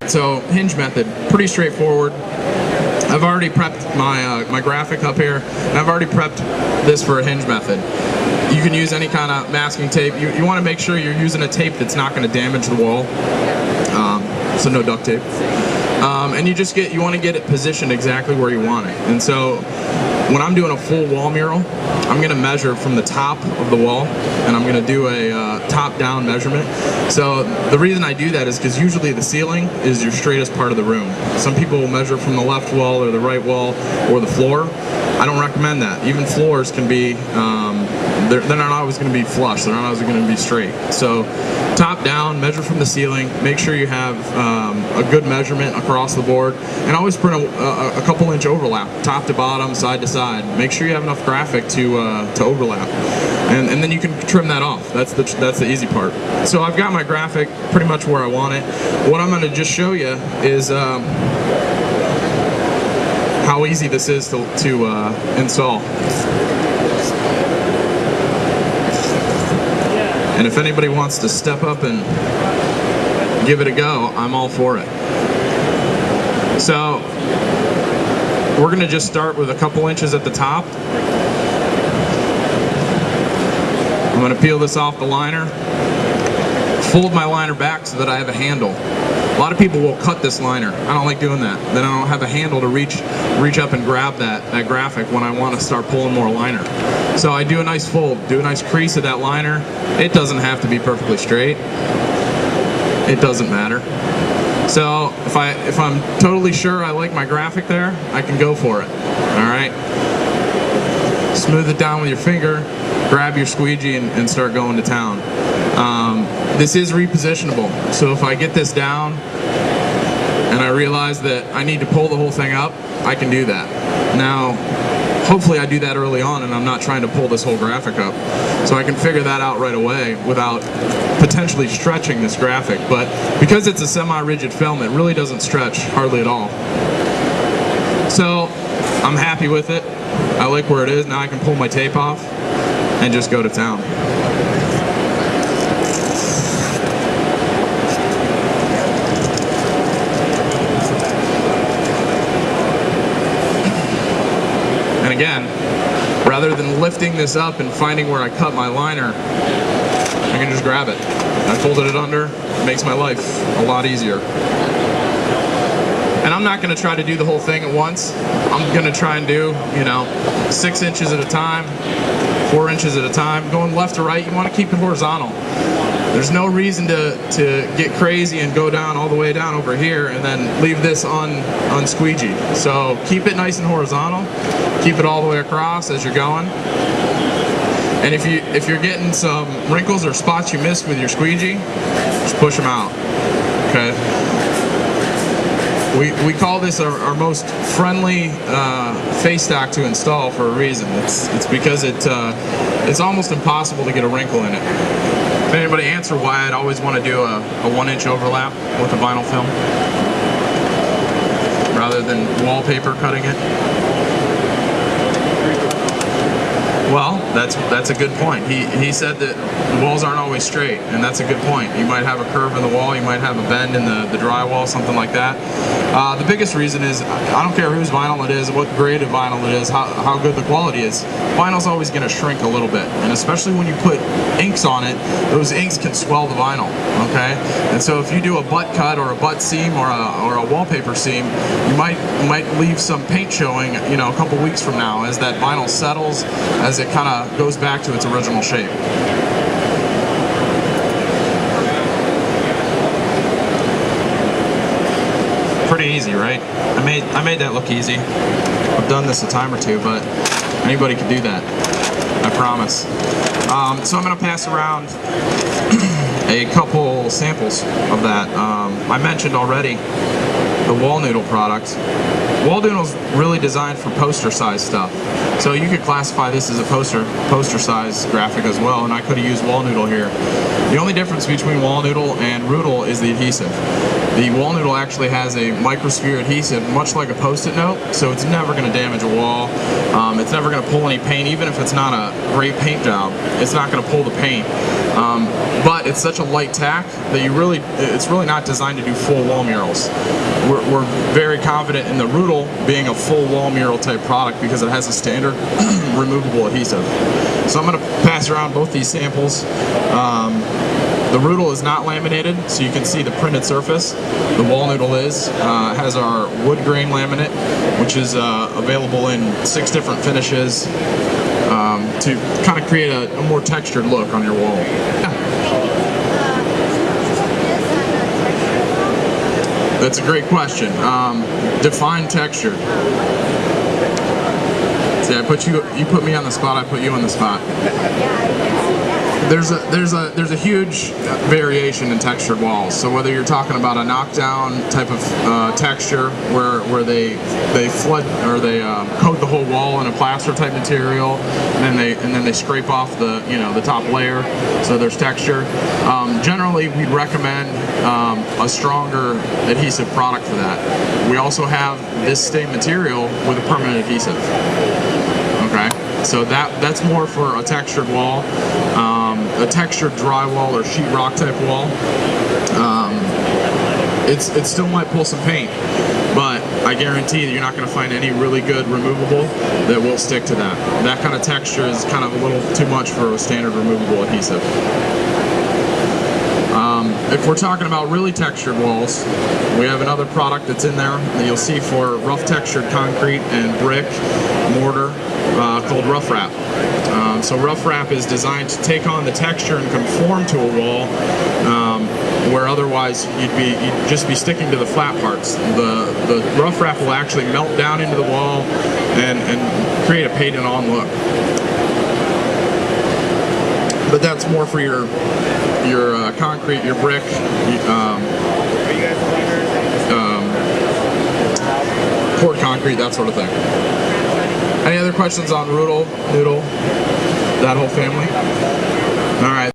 So hinge method, pretty straightforward. I've already prepped my graphic up here, and I've already prepped this for a hinge method. You can use any kind of masking tape. You want to make sure you're using a tape that's not going to damage the wall, so no duct tape. And you want to get it positioned exactly where you want it. And so when I'm doing a full wall mural, I'm going to measure from the top of the wall, and I'm going to do a top-down measurement. So the reason I do that is because usually the ceiling is your straightest part of the room. Some people will measure from the left wall or the right wall or the floor. I don't recommend that. Even floors can be, they're not always going to be flush. They're not always going to be straight. So top down, measure from the ceiling. Make sure you have a good measurement across the board, and always print a couple inch overlap, top to bottom, side to side. Make sure you have enough graphic to overlap, and then you can trim that off. That's the easy part. So I've got my graphic pretty much where I want it. What I'm going to just show you is how easy this is to install. And if anybody wants to step up and give it a go, I'm all for it. So we're going to just start with a couple inches at the top. I'm going to peel this off the liner, fold my liner back so that I have a handle. A lot of people will cut this liner. I don't like doing that. Then I don't have a handle to reach up and grab that graphic when I want to start pulling more liner. So I do a nice fold, do a nice crease of that liner. It doesn't have to be perfectly straight. It doesn't matter. So if I'm totally sure I like my graphic there, I can go for it. All right. Smooth it down with your finger, grab your squeegee, and start going to town. This is repositionable, so if I get this down and I realize that I need to pull the whole thing up, I can do that. Now, hopefully I do that early on and I'm not trying to pull this whole graphic up. So I can figure that out right away without potentially stretching this graphic. But because it's a semi-rigid film, it really doesn't stretch hardly at all. So I'm happy with it. I like where it is. Now I can pull my tape off and just go to town. And again, rather than lifting this up and finding where I cut my liner, I can just grab it. I folded it under. It makes my life a lot easier. And I'm not going to try to do the whole thing at once. I'm going to try and do, 6 inches at a time, 4 inches at a time. Going left to right, you want to keep it horizontal. There's no reason to get crazy and go down all the way down over here and then leave this unsqueegeed. So keep it nice and horizontal. Keep it all the way across as you're going. And if you're getting some wrinkles or spots you missed with your squeegee, just push them out. Okay. We call this our most friendly face stack to install for a reason. It's because it's almost impossible to get a wrinkle in it. If anybody answer why I'd always want to do a 1-inch overlap with a vinyl film rather than wallpaper cutting it. Well, that's a good point. He said that the walls aren't always straight, and that's a good point. You might have a curve in the wall, you might have a bend in the drywall, something like that. The biggest reason is, I don't care whose vinyl it is, what grade of vinyl it is, how good the quality is. Vinyl's always going to shrink a little bit, and especially when you put inks on it, those inks can swell the vinyl, okay? And so if you do a butt cut or a butt seam or a wallpaper seam, you might leave some paint showing, a couple weeks from now as that vinyl settles, as it kind of goes back to its original shape. Pretty easy, right? I made that look easy. I've done this a time or two, but anybody can do that. I promise. So I'm going to pass around a couple samples of that. I mentioned already the wall noodle product. Wall noodle is really designed for poster size stuff. So you could classify this as a poster size graphic as well, and I could have used wall noodle here. The only difference between wall noodle and ROODLE is the adhesive. The wall noodle actually has a microsphere adhesive, much like a Post-it note, so it's never going to damage a wall. It's never going to pull any paint, even if it's not a great paint job. It's not going to pull the paint. But it's such a light tack that it's really not designed to do full wall murals. We're very confident in the ROODLE being a full wall mural type product because it has a standard removable adhesive. So I'm going to pass around both these samples. The ROODLE is not laminated, so you can see the printed surface. The wall noodle has our wood grain laminate, which is available in 6 different finishes to kind of create a more textured look on your wall. Yeah. That's a great question. Define texture. See, you put me on the spot, I put you on the spot. There's a huge variation in textured walls. So whether you're talking about a knockdown type of texture where they flood or they coat the whole wall in a plaster type material, and then they scrape off the the top layer, so there's texture. Generally, we'd recommend a stronger adhesive product for that. We also have this stain material with a permanent adhesive. Okay, so that's more for a textured wall. A textured drywall or sheetrock type wall, it still might pull some paint, but I guarantee that you're not going to find any really good removable that will stick to that. That kind of texture is kind of a little too much for a standard removable adhesive. If we're talking about really textured walls, we have another product that's in there that you'll see for rough textured concrete and brick mortar called Rough Wrap. So Rough Wrap is designed to take on the texture and conform to a wall where otherwise you'd just be sticking to the flat parts. The Rough Wrap will actually melt down into the wall and create a painted-on look. But that's more for your concrete, your brick, poured concrete, that sort of thing. Any other questions on ROODLE, Noodle, that whole family? All right.